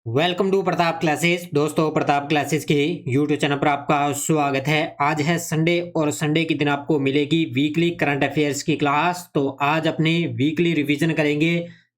Welcome to Pratap classes. दोस्तों, Pratap classes के YouTube channel पर आपका स्वागत है। आज है संडे और संडे के दिन आपको मिलेगी वीकली करंट अफेयर्स की क्लास। तो आज अपने वीकली रिवीजन करेंगे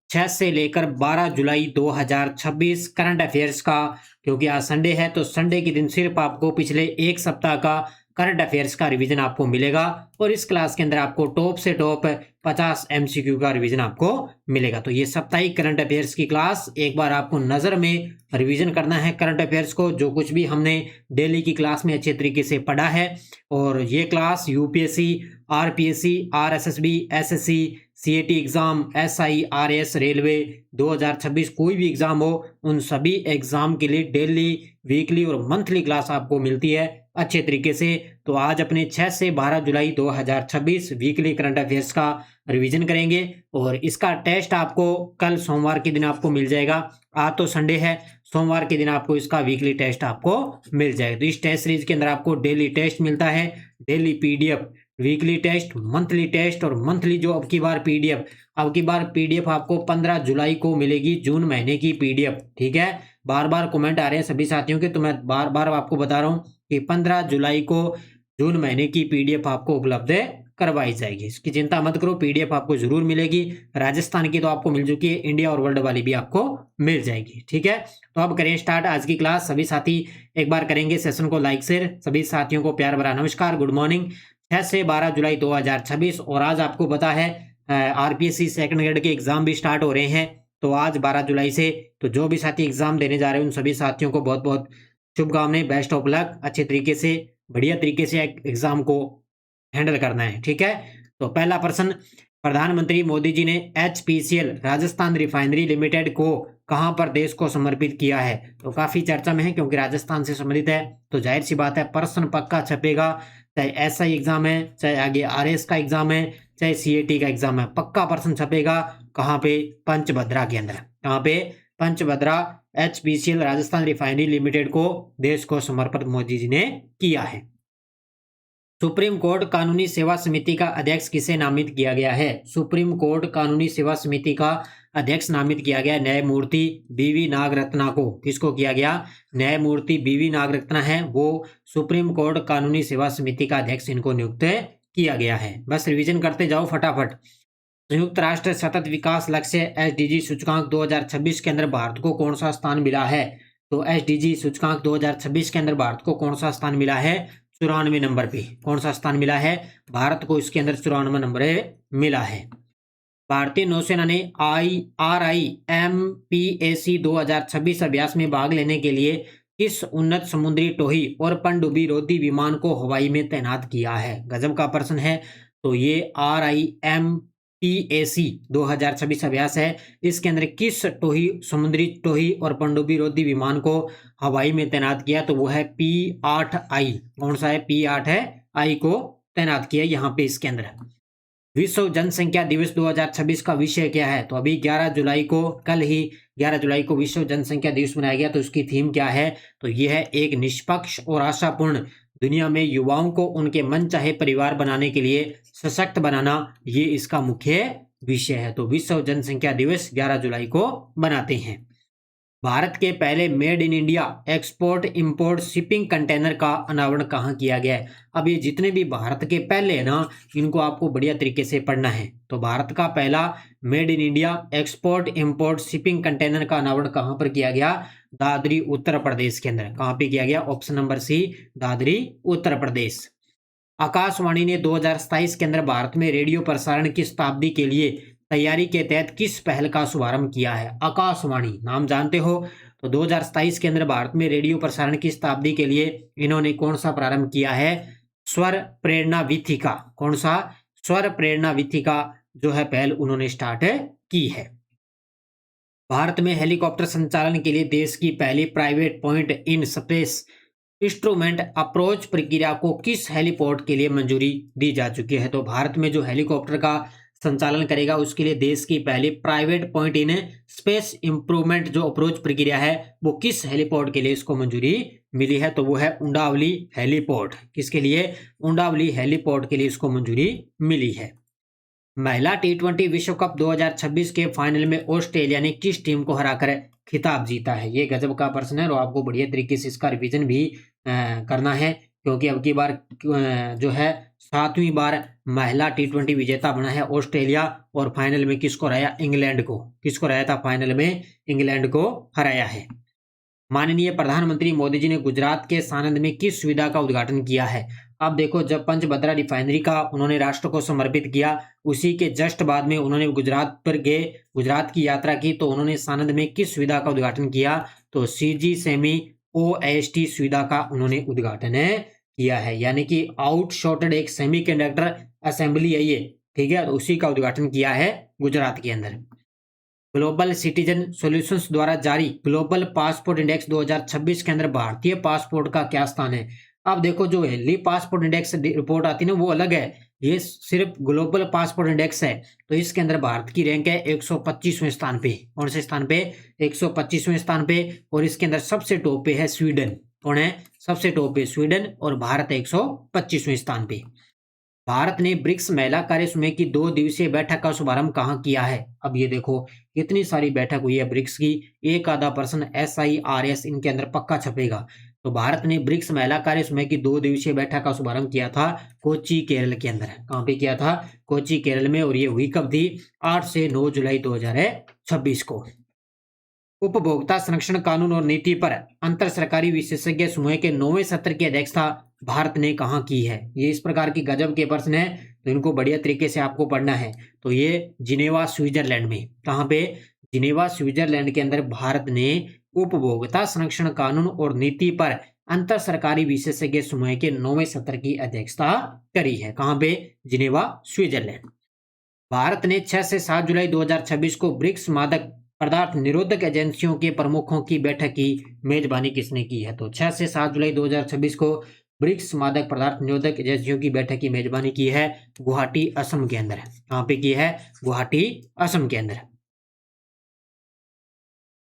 6 से लेकर 12 जुलाई 2026 करंट अफेयर्स का। क्योंकि आज संडे है तो संडे के दिन सिर्फ आपको पिछले एक सप्ताह का करंट अफेयर्स का रिवीजन आपको मिलेगा और इस क्लास के अंदर आपको टॉप से टॉप 50 एमसीक्यू का रिवीजन आपको मिलेगा। तो ये साप्ताहिक करंट अफेयर्स की क्लास एक बार आपको नजर में रिवीजन करना है करंट अफेयर्स को, जो कुछ भी हमने डेली की क्लास में अच्छे तरीके से पढ़ा है। और ये class UPSC, RPSC, RSSB, SSC, CAT exam, SI, RS, railway 2026 कोई भी एग्जाम हो, उन सभी एग्जाम के लिए डेली, वीकली और मंथली क्लास आपको मिलती है अच्छे तरीके से। तो आज अपने 6 से 12 जुलाई 2026 वीकली करंट अफेयर्स का रिवीजन करेंगे और इसका टेस्ट आपको कल सोमवार के दिन आपको मिल जाएगा। आज तो संडे है, सोमवार के दिन आपको इसका वीकली टेस्ट आपको मिल जाएगा। तो इस टेस्ट सीरीज के अंदर आपको डेली टेस्ट मिलता है, daily PDF, weekly test, monthly test और मंथली जो अब की बार पीडीएफ आपको 15 जुलाई को मिलेगी, जून महीने की पीडीएफ। ठीक है, बार बार कमेंट आ रहे हैं सभी साथियों के, तो मैं बार बार आपको बता रहा हूँ कि 15 जुलाई को जून महीने की पीडीएफ आपको उपलब्ध करवाई जाएगी। इसकी चिंता मत करो, पीडीएफ आपको जरूर मिलेगी। राजस्थान की तो आपको मिल चुकी है, इंडिया और वर्ल्ड वाली भी आपको मिल जाएगी। ठीक है, तो अब करें स्टार्ट आज की क्लास। सभी साथी एक बार करेंगे सेशन को लाइक शेयर। सभी साथियों को प्यार भरा नमस्कार, गुड मॉर्निंग। 6 से 12 जुलाई 2026 और आज आपको पता है आरपीएससी सेकंड ग्रेड के एग्जाम भी स्टार्ट हो रहे हैं। तो आज 12 जुलाई से तो जो भी साथी एग्जाम देने जा रहे हैं उन सभी साथियों को बहुत बहुत शुभकामनाएं, बेस्ट ऑफ लक। अच्छे तरीके से, बढ़िया तरीके से एग्जाम को हैंडल करना है। ठीक है, तो पहला प्रश्न, प्रधानमंत्री मोदी जी ने एचपीसीएल राजस्थान रिफाइनरी लिमिटेड को कहां पर देश को समर्पित किया है? तो काफी चर्चा में है क्योंकि राजस्थान से संबंधित है, तो जाहिर सी बात है प्रश्न पक्का छपेगा। चाहे एसआई एग्जाम है, चाहे आगे आरएस का एग्जाम है, चाहे सीएटी का एग्जाम है, पक्का प्रश्न छपेगा। कहां पे? पंचभद्रा के अंदर। कहां पे? Pachbhadra. HPCL Rajasthan refinery limited को देश को समर्पित मोदी जी ने किया है। सुप्रीम कोर्ट कानूनी सेवा समिति का अध्यक्ष किसे नामित किया गया है? सुप्रीम कोर्ट कानूनी सेवा समिति का अध्यक्ष नामित किया गया न्यायमूर्ति बीवी नागरत्ना को। किसको किया गया? न्यायमूर्ति बीवी नागरत्ना है वो सुप्रीम कोर्ट कानूनी सेवा समिति का अध्यक्ष, इनको नियुक्त किया गया है। बस रिवीजन करते जाओ फटाफट। संयुक्त राष्ट्र सतत विकास लक्ष्य एसडीजी सूचकांक 2026 के अंदर भारत को कौन सा स्थान मिला है? तो एसडीजी सूचकांक 2026 के अंदर भारत को कौन सा स्थान मिला है? 94 नंबर पे। कौन सा स्थान मिला है? भारत को इसके अंदर 94 नंबर मिला है। भारतीय नौसेना ने RIMPAC 2026 अभ्यास में भाग लेने के लिए किस उन्नत समुद्री टोही और पनडुब्बी रोधी विमान को हवाई में तैनात किया है? गजब का प्रश्न है। तो ये RIMPAC 2026 अभ्यास है, इसके अंदर किस समुद्री टोही और पनडुब्बी रोधी विमान को हवाई में तैनात किया? तो वो है P8I। कौन सा है? P8 को तैनात किया यहाँ पे इसके अंदर। विश्व जनसंख्या दिवस 2026 का विषय क्या है? तो अभी 11 जुलाई को, कल ही 11 जुलाई को विश्व जनसंख्या दिवस मनाया गया। तो उसकी थीम क्या है? तो यह है एक निष्पक्ष और आशापूर्ण दुनिया में युवाओं को उनके मनचाहे परिवार बनाने के लिए सशक्त बनाना, ये इसका मुख्य विषय है। तो विश्व जनसंख्या दिवस 11 जुलाई को बनाते हैं। भारत के पहले made in India export import shipping container का अनावरण कहाँ किया गया है? अब ये जितने भी भारत के पहले है ना, इनको आपको बढ़िया तरीके से पढ़ना है। तो भारत का पहला made in India export import shipping container का अनावरण कहाँ पर किया गया? दादरी उत्तर प्रदेश के अंदर। कहाँ पे किया गया? Option number C, Dadri Uttar Pradesh. Akashvani ने 2027 के अंदर भारत में रेडियो प्रसारण की शताब्दी के लिए तैयारी के तहत किस पहल का शुभारंभ किया है? आकाशवाणी नाम जानते हो। तो 2027 के अंदर भारत में रेडियो प्रसारण की शताब्दी के लिए इन्होंने कौन सा प्रारंभ किया है? स्वर प्रेरणा वीथिका। कौन सा? स्वर प्रेरणा वीथिका जो है पहल उन्होंने स्टार्ट की है। भारत में हेलीकॉप्टर संचालन के लिए देश की पहली private point in space instrument approach प्रक्रिया को किस हेलीपोर्ट के लिए मंजूरी दी जा चुकी है? तो भारत में जो हेलीकॉप्टर का संचालन करेगा उसके लिए देश की पहली private point in space improvement जो अप्रोच प्रक्रिया है वो किस हेलीपोर्ट के लिए इसको मंजूरी मिली है? तो वो है उंडावली हेलीपोर्ट। किसके लिए? उंडावली हेलीपोर्ट के लिए इसको मंजूरी मिली है। महिला टी20 विश्व कप 2026 के फाइनल में ऑस्ट्रेलिया ने किस टीम को हराकर खिताब जीता है? ये गजब का प्रश्न है और आपको बढ़िया तरीके से इसका रिवीजन भी करना है, क्योंकि अब की बार जो है 7वीं बार महिला टी20 विजेता बना है ऑस्ट्रेलिया, और फाइनल में किसको हराया? इंग्लैंड को। किसको हराया था? फाइनल में इंग्लैंड को हराया है। माननीय प्रधानमंत्री मोदी जी ने गुजरात के सानंद में किस सुविधा का उद्घाटन किया है? अब देखो, जब पंचभद्रा रिफाइनरी का उन्होंने राष्ट्र को समर्पित किया, उसी के जस्ट बाद में उन्होंने गुजरात पर गए, गुजरात की यात्रा की, तो उन्होंने सानंद में किस सुविधा का उद्घाटन किया? तो सीजी सेमी ओएसटी सुविधा का उन्होंने उद्घाटन किया है, यानी कि आउटसोर्टेड एक सेमीकंडक्टर असेंबली है ये, ठीक है, तो उसी का उद्घाटन किया है गुजरात के अंदर। ग्लोबल सिटीजन सॉल्यूशंस द्वारा जारी ग्लोबल पासपोर्ट इंडेक्स 2026 के अंदर भारतीय पासपोर्ट का क्या स्थान है? अब देखो, जो हेली पासपोर्ट इंडेक्स रिपोर्ट आती है ना, वो अलग है, ये सिर्फ ग्लोबल पासपोर्ट इंडेक्स है। तो इसके अंदर भारत की रैंक है 125वें स्थान पे। कौन से स्थान पे? 125वें स्थान पे। और इसके अंदर सबसे टॉप पे है स्वीडन। कौन है सबसे टॉप पे? स्वीडन। और भारत 125वें स्थान पे। भारत ने ब्रिक्स महिला कार्य समूह की 2 दिवसीय बैठक का शुभारंभ कहाँ किया है? अब ये देखो, कितनी सारी बैठक हुई है ब्रिक्स की, एक आधा प्रश्न SIRS इनके अंदर पक्का छपेगा। तो भारत ने ब्रिक्स महिला कार्य समूह की 2 दिवसीय बैठक का शुभारंभ किया था कोच्चि केरल के अंदर। कहाँ पे किया था? कोच्चि केरल में। और ये हुई कब थी? 8 से 9 जुलाई 2026 को। उपभोक्ता संरक्षण कानून और नीति पर अंतर सरकारी विशेषज्ञ समूह के 9वें सत्र की अध्यक्षता भारत ने कहाँ की है? ये इस प्रकार की गजब के प्रश्न है, तो इनको बढ़िया तरीके से आपको पढ़ना है। तो ये जिनेवा स्विट्जरलैंड में। कहाँ पे? जिनेवा स्विट्जरलैंड के अंदर भारत ने उपभोक्ता संरक्षण कानून और नीति पर अंतर सरकारी विशेषज्ञ समूह के 9वें सत्र की अध्यक्षता करी है। कहाँ पे? Geneva Switzerland. भारत ने 6 से 7 जुलाई 2026 को ब्रिक्स मादक पदार्थ निरोधक एजेंसियों के प्रमुखों की बैठक की मेजबानी किसने की है? तो 6 से 7 जुलाई 2026 को ब्रिक्स मादक पदार्थ निरोधक एजेंसियों की बैठक की मेजबानी की है गुवाहाटी असम के अंदर। कहाँ पे की है? गुवाहाटी असम के अंदर।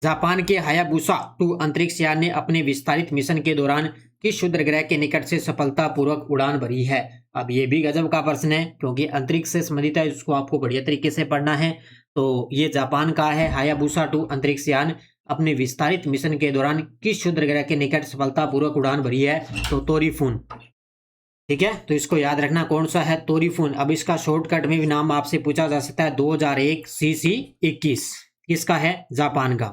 जापान के हायाबुसा 2 अंतरिक्ष यान ने अपने विस्तारित मिशन के दौरान किस क्षुद्र ग्रह के निकट से सफलतापूर्वक उड़ान भरी है? अब ये भी गजब का प्रश्न है, क्योंकि अंतरिक्ष से संबंधित है, इसको आपको बढ़िया तरीके से पढ़ना है। तो ये जापान का है हायाबुसा 2 अंतरिक्ष यान अपने विस्तारित मिशन के दौरान किस क्षुद्र ग्रह के निकट सफलतापूर्वक उड़ान भरी है? तो तोरीफून। ठीक है, तो इसको याद रखना कौन सा है? तोरीफून। अब इसका शॉर्टकट में भी नाम आपसे पूछा जा सकता है, 2001 CC-21 किसका है? जापान का।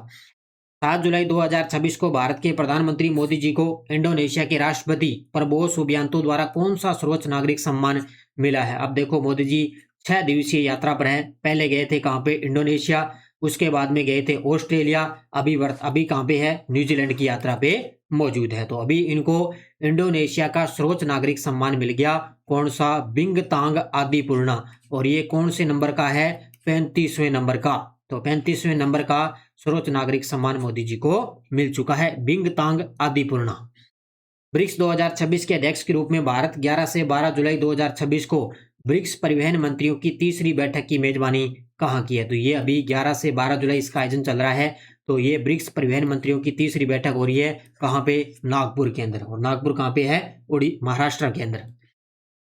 7 जुलाई 2026 को भारत के प्रधानमंत्री मोदी जी को इंडोनेशिया के राष्ट्रपति प्रबोवो सुबियांतो द्वारा कौन सा सर्वोच्च नागरिक सम्मान मिला है? अब देखो, मोदी जी 6 दिवसीय यात्रा पर हैं। पहले गए थे कहाँ पे? इंडोनेशिया। उसके बाद में गए थे ऑस्ट्रेलिया। अभी कहाँ पे है? न्यूजीलैंड की यात्रा पे मौजूद है। तो अभी इनको इंडोनेशिया का सर्वोच्च नागरिक सम्मान मिल गया। कौन सा? बिंगतांग आदिपुर्णा। और ये कौन से नंबर का है? 35वें नंबर का। तो 35वें नंबर का सर्वोच्च नागरिक सम्मान मोदी जी को मिल चुका है, बिंगतांग आदिपुर्णा। ब्रिक्स 2026 के अध्यक्ष के रूप में भारत 11 से 12 जुलाई 2026 को ब्रिक्स परिवहन मंत्रियों की तीसरी बैठक की मेजबानी कहाँ की है? तो ये अभी 11 से 12 जुलाई इसका आयोजन चल रहा है। तो ये ब्रिक्स परिवहन मंत्रियों की तीसरी बैठक हो रही है कहाँ पे? नागपुर के अंदर। और नागपुर कहाँ पे है? महाराष्ट्र के अंदर।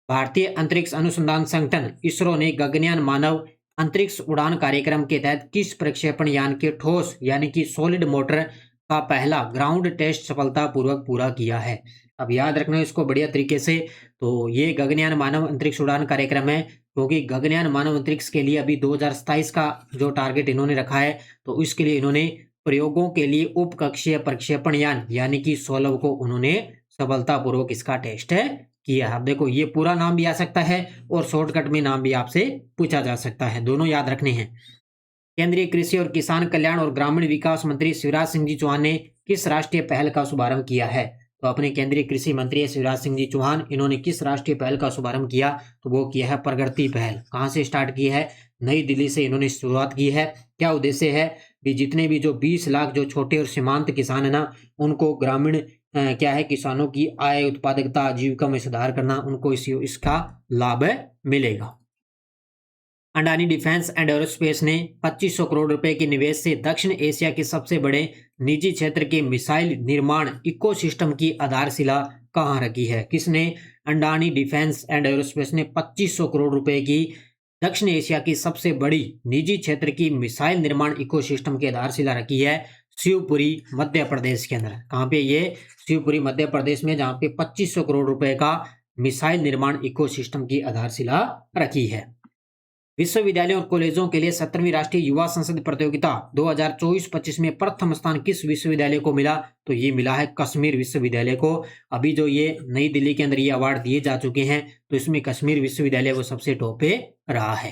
भारतीय अंतरिक्ष अनुसंधान संगठन इसरो ने गगनयान मानव अंतरिक्ष उड़ान कार्यक्रम के तहत किस प्रक्षेपण यान के ठोस यानी कि सॉलिड मोटर का पहला ग्राउंड टेस्ट सफलतापूर्वक पूरा किया है? अब याद रखना इसको बढ़िया तरीके से। तो ये गगनयान मानव अंतरिक्ष उड़ान कार्यक्रम है, क्योंकि गगनयान मानव अंतरिक्ष के लिए अभी 2027 का जो टारगेट इन्होंने रखा है, तो इसके लिए इन्होंने प्रयोगों के लिए उपकक्षीय प्रक्षेपण यान यानी कि सोलव को उन्होंने सफलतापूर्वक इसका टेस्ट किया। अब देखो, ये पूरा नाम भी आ सकता है और शॉर्टकट में नाम भी आपसे पूछा जा सकता है, दोनों याद रखने हैं। केंद्रीय कृषि और किसान कल्याण और ग्रामीण विकास मंत्री शिवराज सिंह जी चौहान ने किस राष्ट्रीय पहल का शुभारंभ किया है? तो अपने केंद्रीय कृषि मंत्री शिवराज सिंह जी चौहान, इन्होंने किस राष्ट्रीय पहल का शुभारंभ किया? तो वो किया है प्रगति पहल। कहाँ से स्टार्ट की है? नई दिल्ली से इन्होंने शुरुआत की है। क्या उद्देश्य है? भी जितने भी जो 20 लाख जो छोटे और सीमांत किसान है ना, उनको ग्रामीण क्या है, किसानों की आय, उत्पादकता, आजीविका में सुधार करना, उनको इसका लाभ मिलेगा। अडानी डिफेंस एंड एरोस्पेस ने 2500 करोड़ रुपए के निवेश से दक्षिण एशिया के सबसे बड़े निजी क्षेत्र के मिसाइल निर्माण इकोसिस्टम की आधारशिला कहाँ रखी है? किसने? अडानी डिफेंस एंड एरोस्पेस ने 2500 करोड़ रुपए की दक्षिण एशिया की सबसे बड़ी निजी क्षेत्र की मिसाइल निर्माण इकोसिस्टम की आधारशिला रखी है शिवपुरी मध्य प्रदेश के अंदर। कहाँ पे? ये शिवपुरी मध्य प्रदेश में, जहाँ पे 2500 करोड़ रुपए का मिसाइल निर्माण इकोसिस्टम की आधारशिला रखी है। विश्वविद्यालयों और कॉलेजों के लिए 17वीं राष्ट्रीय युवा संसद प्रतियोगिता 2024-25 में प्रथम स्थान किस विश्वविद्यालय को मिला? तो ये मिला है कश्मीर विश्वविद्यालय को। अभी जो ये नई दिल्ली के अंदर ये अवार्ड दिए जा चुके हैं, तो इसमें कश्मीर विश्वविद्यालय वो सबसे टॉप पे रहा है।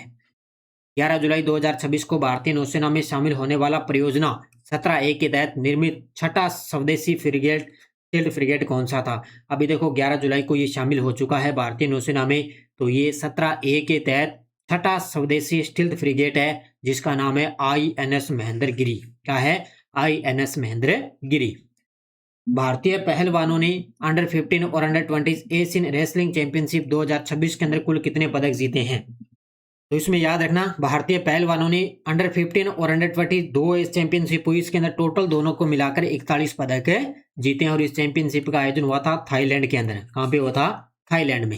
11 जुलाई 2026 को भारतीय नौसेना में शामिल होने वाला परियोजना 17A के तहत निर्मित छठा स्वदेशी फ्रिगेट स्टील्थ फ्रिगेट कौन सा था? अभी देखो 11 जुलाई को ये शामिल हो चुका है भारतीय नौसेना में, तो ये 17A के तहत छठा स्वदेशी स्टील्थ फ्रिगेट है, जिसका नाम है INS महेंद्रगिरी। क्या है? INS महेंद्रगिरी। भारतीय पहलवानों ने अंडर 15 और अंडर 20 एशियन रेसलिंग चैंपियनशिप 2026 के अंदर कुल कितने पदक जीते हैं? तो इसमें याद रखना, भारतीय पहलवानों ने अंडर 15 और अंडर 20 दो इस चैंपियनशिप हुई, इसके अंदर टोटल दोनों को मिलाकर 41 पदक जीते हैं। और इस चैंपियनशिप का आयोजन हुआ था थाईलैंड के अंदर। कहाँ पे हुआ था? थाईलैंड में।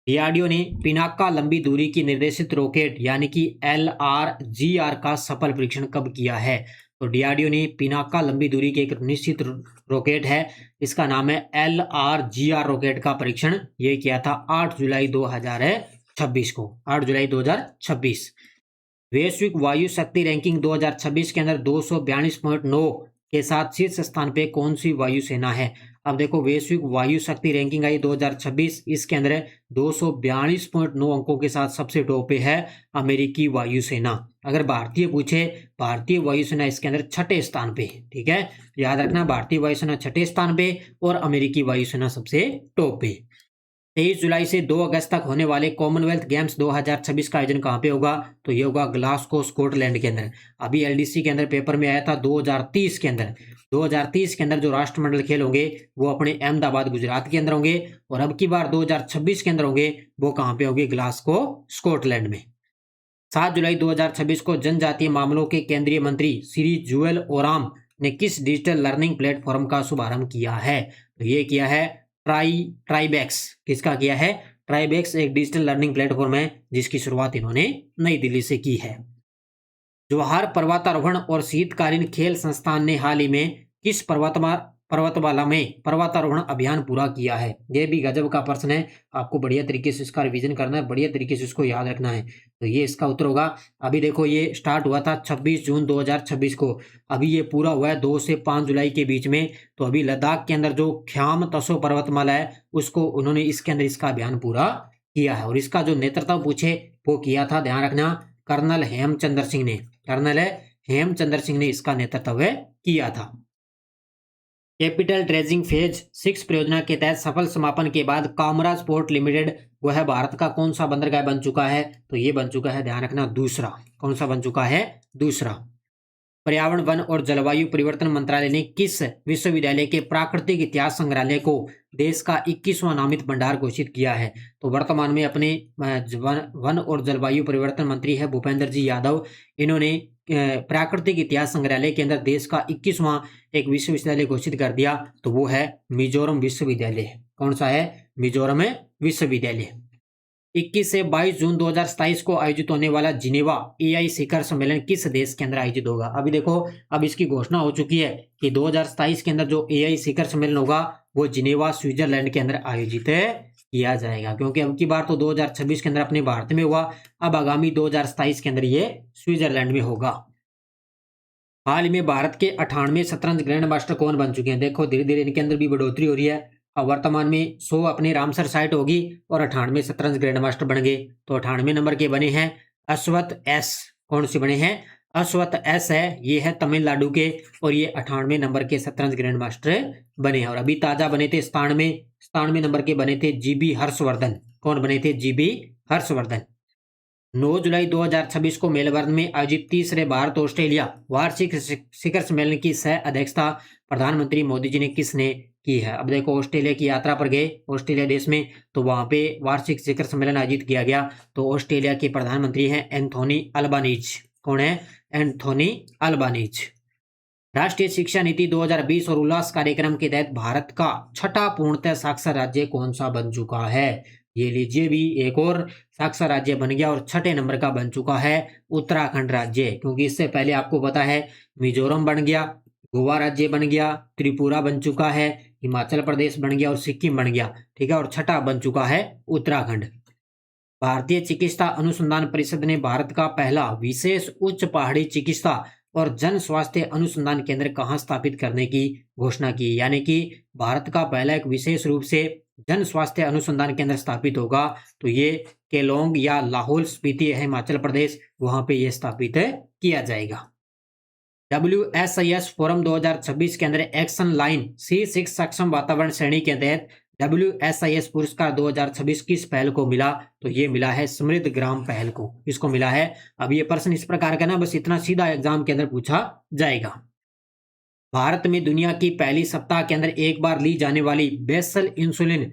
डीआरडीओ ने पिनाका लंबी दूरी की निर्देशित रॉकेट यानी कि LRGR का सफल परीक्षण कब किया है? तो डीआरडीओ ने पिनाका लंबी दूरी की एक निश्चित रॉकेट है, इसका नाम है LRGR रॉकेट का परीक्षण ये किया था 8 जुलाई 2026 को। 8 जुलाई 2026। वैश्विक वायु शक्ति रैंकिंग 2026 के अंदर 242.9 के साथ शीर्ष स्थान पे कौन सी वायुसेना है? अब देखो वैश्विक वायु शक्ति रैंकिंग आई 2026, इसके अंदर 242.9 अंकों के साथ सबसे टॉप पे है अमेरिकी वायुसेना। अगर भारतीय पूछे, भारतीय वायुसेना इसके अंदर छठे स्थान पे। ठीक है, याद रखना, भारतीय वायुसेना छठे स्थान पे और अमेरिकी वायुसेना सबसे टॉप पे। 23 जुलाई से 2 अगस्त तक होने वाले कॉमनवेल्थ गेम्स 2026 का आयोजन कहाँ पे होगा? तो ये होगा ग्लासगो स्कॉटलैंड के अंदर। अभी LDC के अंदर पेपर में आया था 2030 के अंदर। 2030 के अंदर जो राष्ट्रमंडल खेल होंगे वो अपने अहमदाबाद गुजरात के अंदर होंगे, और अब की बार 2026 के अंदर होंगे वो कहाँ पे होंगे? ग्लासगो स्कॉटलैंड में। 7 जुलाई 2026 को जनजातीय मामलों के केंद्रीय मंत्री श्री जुएल ओराम ने किस डिजिटल लर्निंग प्लेटफॉर्म का शुभारंभ किया है? तो ये किया है ट्राइबेक्स। किसका किया है? ट्राइबेक्स एक डिजिटल लर्निंग प्लेटफॉर्म है जिसकी शुरुआत इन्होंने नई दिल्ली से की है। जवाहर पर्वतारोहण और शीतकालीन खेल संस्थान ने हाल ही में किस पर्वतमाला में पर्वतारोहण अभियान पूरा किया है? यह भी गजब का प्रश्न है, आपको बढ़िया तरीके से इसका रिवीजन करना है, बढ़िया तरीके से इसको याद रखना है। तो ये इसका उत्तर होगा। अभी देखो ये स्टार्ट हुआ था 26 जून 2026 को, अभी ये पूरा हुआ है 2 से 5 जुलाई के बीच में। तो अभी लद्दाख के अंदर जो ख्याम तसो पर्वतमाला है उसको उन्होंने इसके अंदर इसका अभियान पूरा किया है। और इसका जो नेतृत्व पूछे वो किया था, ध्यान रखना, कर्नल हेमचंद्र सिंह ने। कर्नल हेमचंद्र सिंह ने इसका नेतृत्व किया था। कैपिटल ड्रेजिंग फेज 6 परियोजना के तहत सफल समापन के बाद कामराज पोर्ट लिमिटेड वो है भारत का कौन सा बंदरगाह बन चुका है? तो ये बन चुका है, ध्यान रखना, दूसरा। कौन सा बन चुका है? दूसरा। पर्यावरण, वन और जलवायु परिवर्तन मंत्रालय ने किस विश्वविद्यालय के प्राकृतिक इतिहास संग्रहालय को देश का 21वां नामित भंडार घोषित किया है? तो वर्तमान में अपने वन और जलवायु परिवर्तन मंत्री है भूपेंद्र जी यादव, इन्होंने प्राकृतिक इतिहास संग्रहालय के अंदर देश का 21वां एक विश्वविद्यालय घोषित कर दिया, तो वो है मिजोरम विश्वविद्यालय। कौन सा है? मिजोरम विश्वविद्यालय। 21 से 22 जून 2027 को आयोजित होने वाला जिनेवा AI शिखर सम्मेलन किस देश के अंदर आयोजित होगा? अभी देखो, अब इसकी घोषणा हो चुकी है कि 2027 के अंदर जो AI शिखर सम्मेलन होगा वो जिनेवा स्विट्जरलैंड के अंदर आयोजित किया जाएगा, क्योंकि अब की बार तो 2026 के अंदर अपने भारत में हुआ, अब आगामी 2027 के अंदर ये स्विट्जरलैंड में होगा। हाल ही में भारत के 98वें शतरंज ग्रैंड मास्टर कौन बन चुके हैं? देखो धीरे धीरे इनके अंदर भी बढ़ोतरी हो रही है। अब वर्तमान में 100 अपने रामसर साइट होगी और 98वें शतरंज ग्रैंड मास्टर बन गए। तो 98वें नंबर के बने हैं अश्वत S। कौन से बने हैं? अश्वत S है, ये है तमिलनाडु के, और ये 98वें नंबर के शतरंज ग्रैंड मास्टर बने हैं। और अभी ताजा बने थे 97वें नंबर के बने थे GB हर्षवर्धन। कौन बने थे? GB हर्षवर्धन। 9 जुलाई 2026 को मेलबर्न में आयोजित तीसरे भारत ऑस्ट्रेलिया वार्षिक शिखर सम्मेलन की सह अध्यक्षता प्रधानमंत्री मोदी जी ने किसने की है? अब देखो ऑस्ट्रेलिया की यात्रा पर गए ऑस्ट्रेलिया देश में, तो वहां पे वार्षिक शिखर सम्मेलन आयोजित किया गया। तो ऑस्ट्रेलिया के प्रधानमंत्री हैं एंथोनी अल्बानीज। कौन है? Anthony Albanese. राष्ट्रीय शिक्षा नीति 2020 और उल्लास कार्यक्रम के तहत भारत का छठा पूर्णतः साक्षर राज्य कौन सा बन चुका है? ये लीजिए भी एक और साक्षर राज्य बन गया और छठे नंबर का बन चुका है उत्तराखंड राज्य, क्योंकि इससे पहले आपको पता है मिजोरम बन गया, गोवा राज्य बन गया, त्रिपुरा बन चुका है, हिमाचल प्रदेश बन गया और सिक्किम बन गया। ठीक है, और छठा बन चुका है उत्तराखंड। भारतीय चिकित्सा अनुसंधान परिषद ने भारत का पहला विशेष उच्च पहाड़ी चिकित्सा और जन स्वास्थ्य अनुसंधान केंद्र कहाँ स्थापित करने की घोषणा की, यानी कि भारत का पहला एक विशेष रूप से जन स्वास्थ्य अनुसंधान केंद्र स्थापित होगा, तो ये केलोंग या लाहौल स्पीति है हिमाचल प्रदेश, वहां पे ये स्थापित किया जाएगा। WSIS फोरम 2026 के अंदर एक्शन लाइन C6 सक्षम वातावरण श्रेणी के तहत WSIS पुरस्कार 2026 किस पहल को मिला, तो ये मिला है समृद्ध ग्राम पहल को। इसको मिला है। अब ये प्रश्न इस प्रकार का ना, बस इतना सीधा एग्जाम के अंदर पूछा जाएगा। भारत में दुनिया की पहली सप्ताह के अंदर एक बार ली जाने वाली बेसल इंसुलिन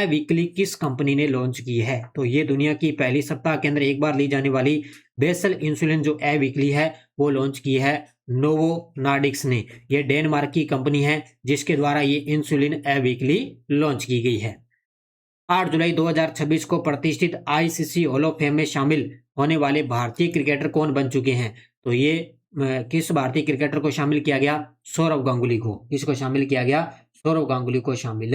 वीकली किस कंपनी ने लॉन्च की है, तो ये दुनिया की पहली सप्ताह के अंदर एक बार ली जाने वाली बेसल इंसुलिन जो वीकली है वो लॉन्च की है नोवो नॉर्डिक्स ने। ये डेनमार्क की कंपनी है जिसके द्वारा ये इंसुलिन वीकली लॉन्च की गई है। 8 जुलाई 2026 को प्रतिष्ठित ICC हॉल ऑफ फेम में शामिल होने वाले भारतीय क्रिकेटर कौन बन चुके हैं, तो ये किस भारतीय क्रिकेटर को शामिल किया गया, सौरव गांगुली को। किसको शामिल किया गया, सौरव गांगुली को शामिल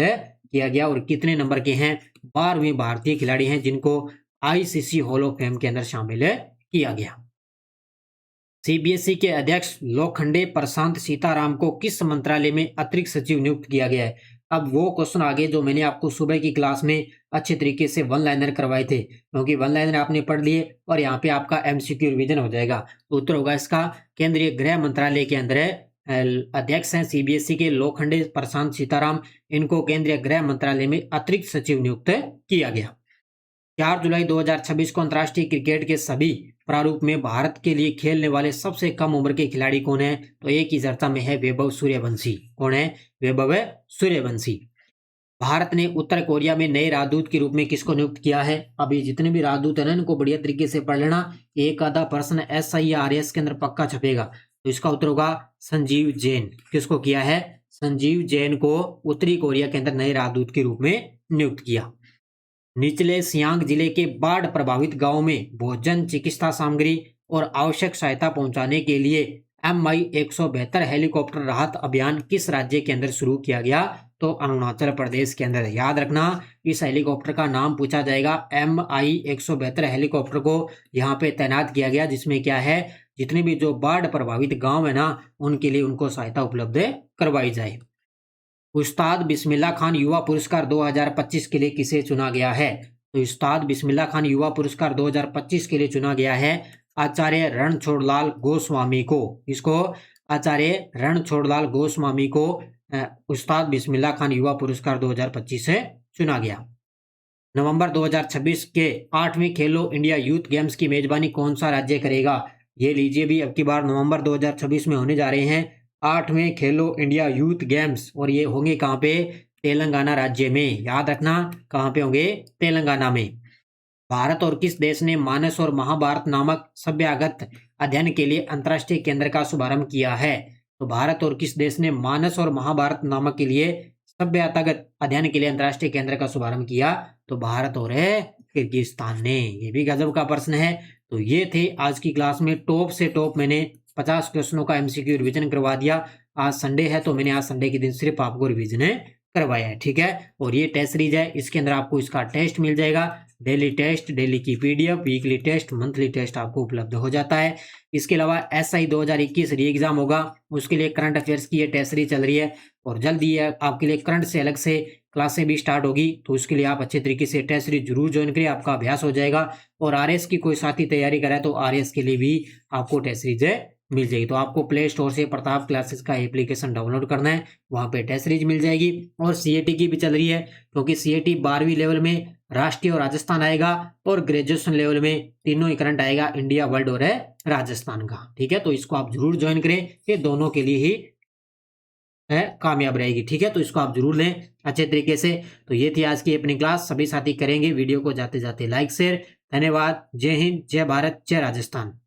किया गया। और कितने नंबर के हैं, 12वें भारतीय खिलाड़ी हैं जिनको ICC हॉल ऑफ फेम के अंदर शामिल किया गया। CBSE के अध्यक्ष लोखंडे प्रशांत सीताराम को किस मंत्रालय में अतिरिक्त सचिव नियुक्त किया गया है। अब वो क्वेश्चन आगे जो मैंने आपको सुबह की क्लास में अच्छे तरीके से वन लाइनर करवाए थे, क्योंकि वन लाइनर आपने पढ़ लिए और यहाँ पे आपका MCQ रिवीजन हो जाएगा। तो उत्तर होगा इसका केंद्रीय गृह मंत्रालय के अंदर अध्यक्ष हैं CBSE के लोखंडे प्रशांत सीताराम, इनको केंद्रीय गृह मंत्रालय में अतिरिक्त सचिव नियुक्त किया गया। 4 जुलाई 2026 को अंतर्राष्ट्रीय क्रिकेट के सभी प्रारूप में भारत के लिए खेलने वाले सबसे कम उम्र के खिलाड़ी कौन है, तो एक ही चर्चा में है वैभव सूर्यवंशी। कौन है, वैभव सूर्यवंशी। भारत ने उत्तर कोरिया में नए राजदूत के रूप में किसको नियुक्त किया है। अभी जितने भी राजदूत है ना, इनको बढ़िया तरीके से पढ़ लेना, एक आधा प्रश्न SIRS के अंदर पक्का छपेगा। तो इसका उत्तर होगा संजीव जैन। किसको किया है, संजीव जैन को उत्तरी कोरिया के अंदर नए राजदूत के रूप में नियुक्त किया। निचले सियांग जिले के बाढ़ प्रभावित गांव में भोजन, चिकित्सा सामग्री और आवश्यक सहायता पहुंचाने के लिए MI 172 हेलीकॉप्टर राहत अभियान किस राज्य के अंदर शुरू किया गया, तो अरुणाचल प्रदेश के अंदर। याद रखना, इस हेलीकॉप्टर का नाम पूछा जाएगा। MI 172 हेलीकॉप्टर को यहाँ पे तैनात किया गया, जिसमें क्या है, जितने भी जो बाढ़ प्रभावित गांव है ना, उनके लिए उनको सहायता उपलब्ध करवाई जाए। उस्ताद बिस्मिल्लाह खान युवा पुरस्कार 2025 के लिए किसे चुना गया है, तो उस्ताद बिस्मिल्लाह खान युवा पुरस्कार 2025 के लिए चुना गया है आचार्य रणछोड़लाल गोस्वामी को। इसको आचार्य रणछोड़लाल गोस्वामी को उस्ताद बिस्मिल्लाह खान युवा पुरस्कार 2025 से चुना गया। नवंबर 2026 के 8वें खेलो इंडिया यूथ गेम्स की मेजबानी कौन सा राज्य करेगा। ये लीजिए भी, अब की बार नवंबर 2026 में होने जा रहे हैं 8वें खेलो इंडिया यूथ गेम्स, और ये होंगे कहाँ पे, तेलंगाना राज्य में। याद रखना, कहाँ पे होंगे, तेलंगाना में। भारत और किस देश ने मानस और महाभारत नामक सभ्यागत अध्ययन के लिए अंतर्राष्ट्रीय केंद्र का शुभारंभ किया है, तो भारत और किस देश ने मानस और महाभारत नामक के लिए सभ्यतागत अध्ययन के लिए अंतर्राष्ट्रीय केंद्र का शुभारंभ किया, तो भारत और किर्गिस्तान ने। ये भी गजब का प्रश्न है। तो ये थे आज की क्लास में टॉप से टॉप, मैंने 50 क्वेश्चनों का MCQ रिवीजन करवा दिया। आज संडे है तो मैंने आज संडे के दिन सिर्फ आपको रिवीजन करवाया है, ठीक है। और ये टेस्ट सीरीज है, इसके अंदर आपको इसका टेस्ट मिल जाएगा, डेली टेस्ट, डेली की PDF, weekly test, monthly test आपको उपलब्ध हो जाता है। इसके अलावा SI 2021 री एग्जाम होगा, उसके लिए करंट अफेयर्स की ये टेस्ट सीरीज चल रही है, और जल्दी है आपके लिए करंट से अलग से क्लासें भी स्टार्ट होगी, तो उसके लिए आप अच्छे तरीके से टेस्ट सीरीज जरूर ज्वाइन करिए, आपका अभ्यास हो जाएगा। और RS की कोई साथी तैयारी कराए तो RS के लिए भी आपको टेस्ट सीरीज मिल जाएगी। तो आपको प्ले स्टोर से प्रताप क्लासेस का एप्लीकेशन डाउनलोड करना है, वहाँ पे टेस्ट सीरीज मिल जाएगी। और CAT की भी चल रही है, क्योंकि CAT 12वीं लेवल में राष्ट्रीय और राजस्थान आएगा, और ग्रेजुएशन लेवल में तीनों ही करंट आएगा, इंडिया, वर्ल्ड और राजस्थान का, ठीक है। तो इसको आप जरूर ज्वाइन करें, ये दोनों के लिए ही कामयाब रहेगी, ठीक है। तो इसको आप जरूर लें अच्छे तरीके से। तो ये थी आज की अपनी क्लास, सभी साथी करेंगे वीडियो को जाते जाते लाइक शेयर। धन्यवाद। जय हिंद, जय भारत, जय राजस्थान।